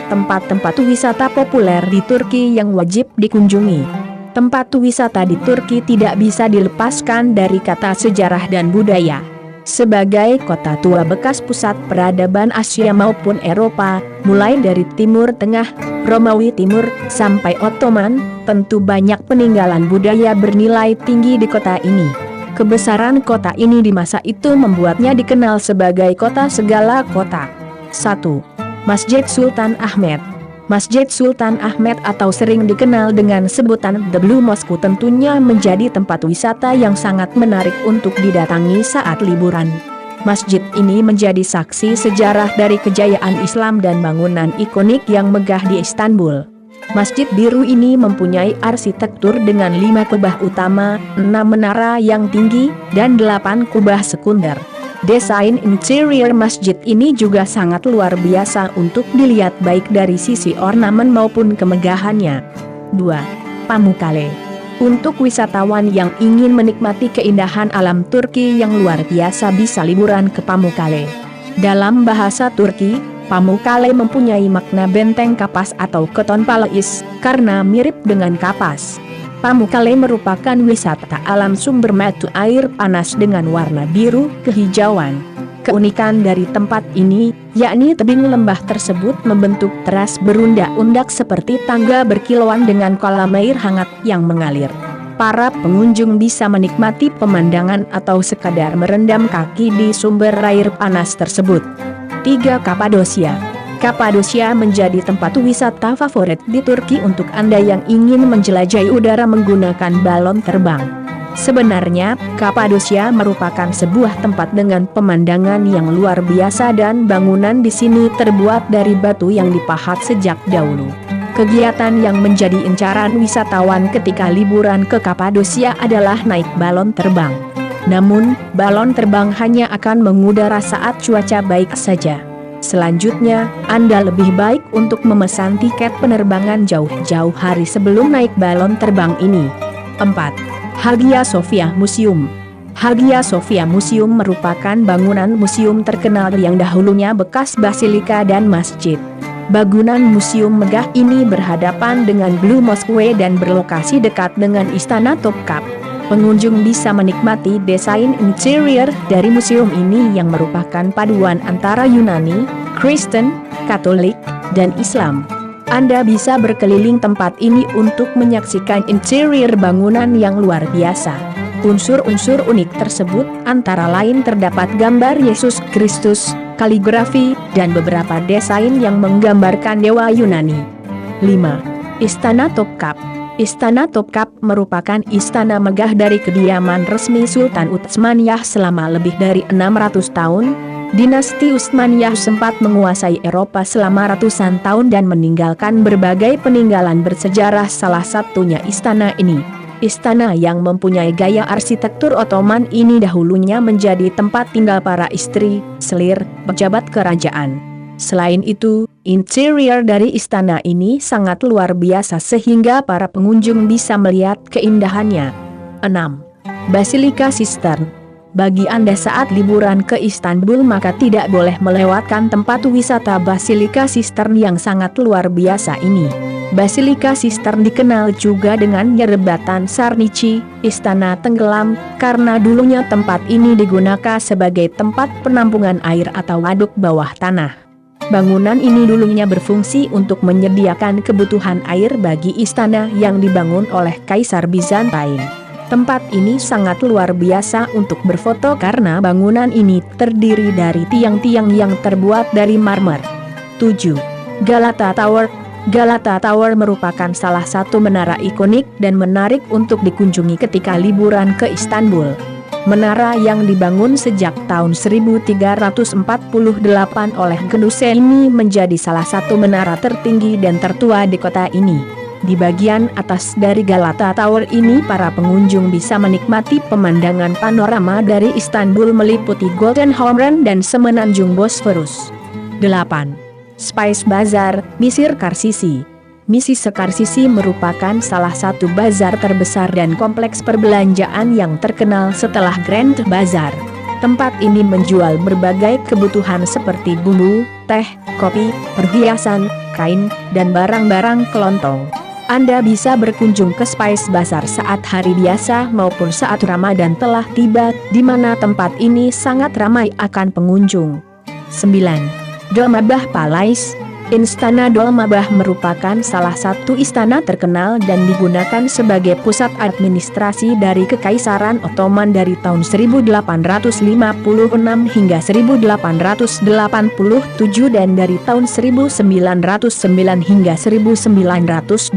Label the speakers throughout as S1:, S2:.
S1: tempat-tempat wisata populer di Turki yang wajib dikunjungi. Tempat wisata di Turki tidak bisa dilepaskan dari kata sejarah dan budaya. Sebagai kota tua bekas pusat peradaban Asia maupun Eropa, mulai dari Timur Tengah, Romawi Timur, sampai Ottoman, tentu banyak peninggalan budaya bernilai tinggi di kota ini. Kebesaran kota ini di masa itu membuatnya dikenal sebagai kota segala kota. 1. Masjid Sultan Ahmed. Masjid Sultan Ahmed atau sering dikenal dengan sebutan The Blue Mosque tentunya menjadi tempat wisata yang sangat menarik untuk didatangi saat liburan. Masjid ini menjadi saksi sejarah dari kejayaan Islam dan bangunan ikonik yang megah di Istanbul. Masjid biru ini mempunyai arsitektur dengan 5 kubah utama, 6 menara yang tinggi, dan 8 kubah sekunder. Desain interior masjid ini juga sangat luar biasa untuk dilihat baik dari sisi ornamen maupun kemegahannya. 2. Pamukkale. Untuk wisatawan yang ingin menikmati keindahan alam Turki yang luar biasa bisa liburan ke Pamukkale. Dalam bahasa Turki, Pamukkale mempunyai makna benteng kapas atau Keton Palais, karena mirip dengan kapas. Pamukkale merupakan wisata alam sumber mata air panas dengan warna biru kehijauan. Keunikan dari tempat ini, yakni tebing lembah tersebut membentuk teras berundak-undak seperti tangga berkilauan dengan kolam air hangat yang mengalir. Para pengunjung bisa menikmati pemandangan atau sekadar merendam kaki di sumber air panas tersebut. 3. Kapadosia. Kapadosia menjadi tempat wisata favorit di Turki untuk Anda yang ingin menjelajahi udara menggunakan balon terbang. Sebenarnya, Kapadosia merupakan sebuah tempat dengan pemandangan yang luar biasa dan bangunan di sini terbuat dari batu yang dipahat sejak dahulu. Kegiatan yang menjadi incaran wisatawan ketika liburan ke Kapadosia adalah naik balon terbang. Namun, balon terbang hanya akan mengudara saat cuaca baik saja. Selanjutnya, Anda lebih baik untuk memesan tiket penerbangan jauh-jauh hari sebelum naik balon terbang ini. 4. Hagia Sophia Museum. Hagia Sophia Museum merupakan bangunan museum terkenal yang dahulunya bekas basilika dan masjid. Bangunan museum megah ini berhadapan dengan Blue Mosque dan berlokasi dekat dengan Istana Topkap. Pengunjung bisa menikmati desain interior dari museum ini yang merupakan paduan antara Yunani, Kristen, Katolik, dan Islam. Anda bisa berkeliling tempat ini untuk menyaksikan interior bangunan yang luar biasa. Unsur-unsur unik tersebut antara lain terdapat gambar Yesus Kristus, kaligrafi, dan beberapa desain yang menggambarkan dewa Yunani. 5. Istana Topkap. Istana Topkap merupakan istana megah dari kediaman resmi Sultan Utsmaniyah selama lebih dari 600 tahun. Dinasti Utsmaniyah sempat menguasai Eropa selama ratusan tahun dan meninggalkan berbagai peninggalan bersejarah, salah satunya istana ini. Istana yang mempunyai gaya arsitektur Ottoman ini dahulunya menjadi tempat tinggal para istri, selir, pejabat kerajaan. Selain itu, interior dari istana ini sangat luar biasa sehingga para pengunjung bisa melihat keindahannya. 6. Basilika Sistine. Bagi Anda saat liburan ke Istanbul maka tidak boleh melewatkan tempat wisata Basilika Sistine yang sangat luar biasa ini. Basilika Sistine dikenal juga dengan Yerebatan Sarnici, Istana Tenggelam, karena dulunya tempat ini digunakan sebagai tempat penampungan air atau waduk bawah tanah. Bangunan ini dulunya berfungsi untuk menyediakan kebutuhan air bagi istana yang dibangun oleh Kaisar Bizantin. Tempat ini sangat luar biasa untuk berfoto karena bangunan ini terdiri dari tiang-tiang yang terbuat dari marmer. 7. Galata Tower. Galata Tower merupakan salah satu menara ikonik dan menarik untuk dikunjungi ketika liburan ke Istanbul. Menara yang dibangun sejak tahun 1348 oleh Genuse ini menjadi salah satu menara tertinggi dan tertua di kota ini. Di bagian atas dari Galata Tower ini para pengunjung bisa menikmati pemandangan panorama dari Istanbul meliputi Golden Horn dan semenanjung Bosphorus. 8. Spice Bazaar, Misir Karsisi. Misir Karsisi merupakan salah satu bazar terbesar dan kompleks perbelanjaan yang terkenal setelah Grand Bazaar. Tempat ini menjual berbagai kebutuhan seperti bumbu, teh, kopi, perhiasan, kain, dan barang-barang kelontong. Anda bisa berkunjung ke Spice Bazaar saat hari biasa maupun saat Ramadan telah tiba, di mana tempat ini sangat ramai akan pengunjung. 9. Dolmabah Palace. Istana Dolmabah merupakan salah satu istana terkenal dan digunakan sebagai pusat administrasi dari Kekaisaran Ottoman dari tahun 1856 hingga 1887 dan dari tahun 1909 hingga 1922.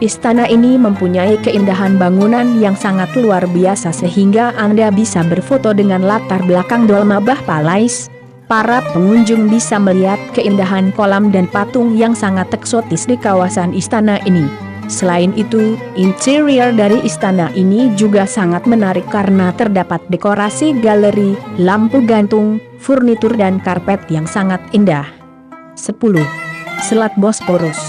S1: Istana ini mempunyai keindahan bangunan yang sangat luar biasa sehingga Anda bisa berfoto dengan latar belakang Dolmabah Palace. Para pengunjung bisa melihat keindahan kolam dan patung yang sangat eksotis di kawasan istana ini. Selain itu, interior dari istana ini juga sangat menarik karena terdapat dekorasi galeri, lampu gantung, furnitur dan karpet yang sangat indah. 10. Selat Bosporus.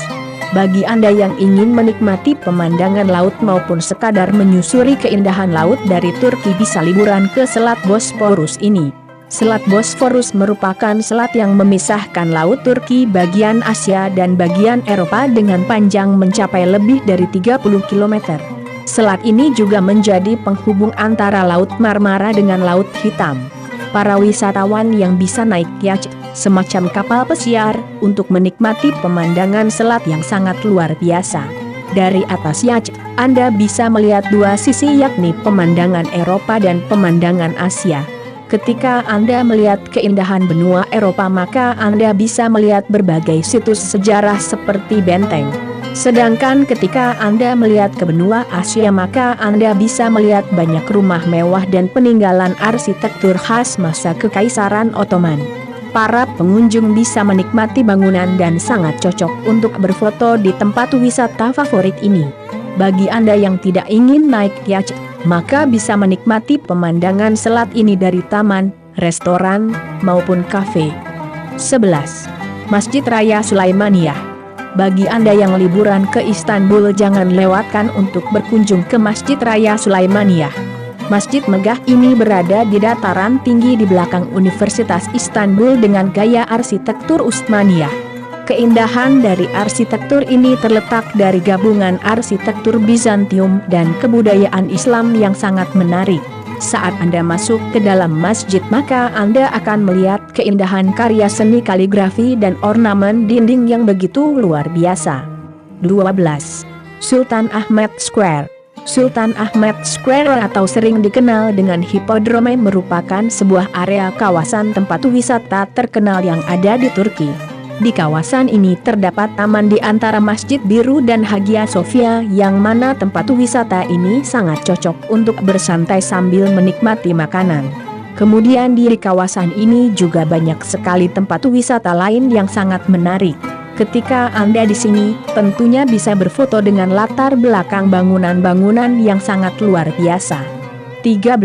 S1: Bagi Anda yang ingin menikmati pemandangan laut maupun sekadar menyusuri keindahan laut dari Turki bisa liburan ke Selat Bosporus ini. Selat Bosporus merupakan selat yang memisahkan Laut Turki bagian Asia dan bagian Eropa dengan panjang mencapai lebih dari 30 km. Selat ini juga menjadi penghubung antara Laut Marmara dengan Laut Hitam. Para wisatawan yang bisa naik yacht, semacam kapal pesiar, untuk menikmati pemandangan selat yang sangat luar biasa. Dari atas yacht, Anda bisa melihat dua sisi yakni pemandangan Eropa dan pemandangan Asia. Ketika Anda melihat keindahan benua Eropa maka Anda bisa melihat berbagai situs sejarah seperti benteng. Sedangkan ketika Anda melihat ke benua Asia maka Anda bisa melihat banyak rumah mewah dan peninggalan arsitektur khas masa Kekaisaran Ottoman. Para pengunjung bisa menikmati bangunan dan sangat cocok untuk berfoto di tempat wisata favorit ini. Bagi Anda yang tidak ingin naik yacht, maka bisa menikmati pemandangan selat ini dari taman, restoran, maupun kafe. 11. Masjid Raya Sulaimaniyah. Bagi Anda yang liburan ke Istanbul jangan lewatkan untuk berkunjung ke Masjid Raya Sulaimaniyah. Masjid megah ini berada di dataran tinggi di belakang Universitas Istanbul dengan gaya arsitektur Utsmaniyah. Keindahan dari arsitektur ini terletak dari gabungan arsitektur Bizantium dan kebudayaan Islam yang sangat menarik. Saat Anda masuk ke dalam masjid maka Anda akan melihat keindahan karya seni kaligrafi dan ornamen dinding yang begitu luar biasa. 12. Sultan Ahmed Square. Sultan Ahmed Square atau sering dikenal dengan Hippodrome merupakan sebuah area kawasan tempat wisata terkenal yang ada di Turki. Di kawasan ini terdapat taman di antara Masjid Biru dan Hagia Sophia yang mana tempat wisata ini sangat cocok untuk bersantai sambil menikmati makanan. Kemudian di kawasan ini juga banyak sekali tempat wisata lain yang sangat menarik. Ketika Anda di sini, tentunya bisa berfoto dengan latar belakang bangunan-bangunan yang sangat luar biasa. 13.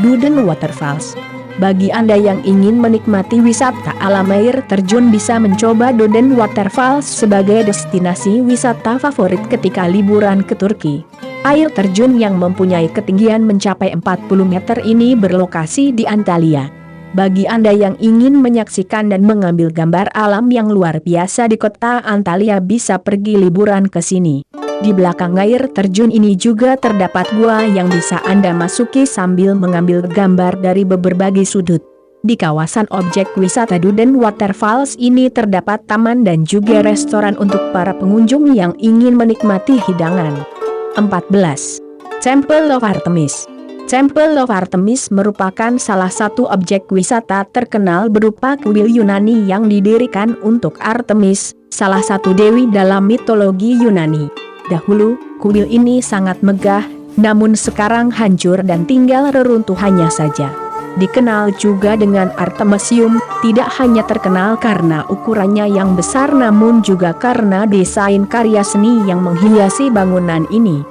S1: Duden Waterfalls. Bagi Anda yang ingin menikmati wisata alam air terjun bisa mencoba Duden Waterfalls sebagai destinasi wisata favorit ketika liburan ke Turki. Air terjun yang mempunyai ketinggian mencapai 40 meter ini berlokasi di Antalya. Bagi Anda yang ingin menyaksikan dan mengambil gambar alam yang luar biasa di kota Antalya bisa pergi liburan ke sini. Di belakang air terjun ini juga terdapat gua yang bisa Anda masuki sambil mengambil gambar dari berbagai sudut. Di kawasan objek wisata Duden Waterfalls ini terdapat taman dan juga restoran untuk para pengunjung yang ingin menikmati hidangan. 14. Temple of Artemis. Temple of Artemis merupakan salah satu objek wisata terkenal berupa kuil Yunani yang didirikan untuk Artemis, salah satu dewi dalam mitologi Yunani. Dahulu, kuil ini sangat megah, namun sekarang hancur dan tinggal reruntuhannya saja. Dikenal juga dengan Artemisium, tidak hanya terkenal karena ukurannya yang besar namun juga karena desain karya seni yang menghiasi bangunan ini.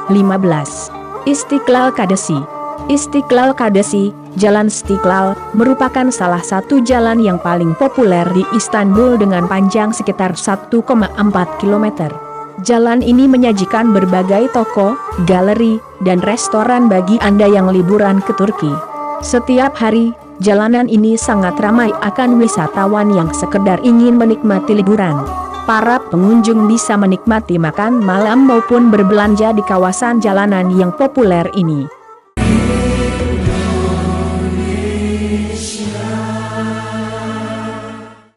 S1: 15. Istiqlal Kadesi. Istiqlal Kadesi, Jalan Istiqlal, merupakan salah satu jalan yang paling populer di Istanbul dengan panjang sekitar 1,4 km. Jalan ini menyajikan berbagai toko, galeri, dan restoran bagi Anda yang liburan ke Turki. Setiap hari, jalanan ini sangat ramai akan wisatawan yang sekedar ingin menikmati liburan. Para pengunjung bisa menikmati makan malam maupun berbelanja di kawasan jalanan yang populer ini.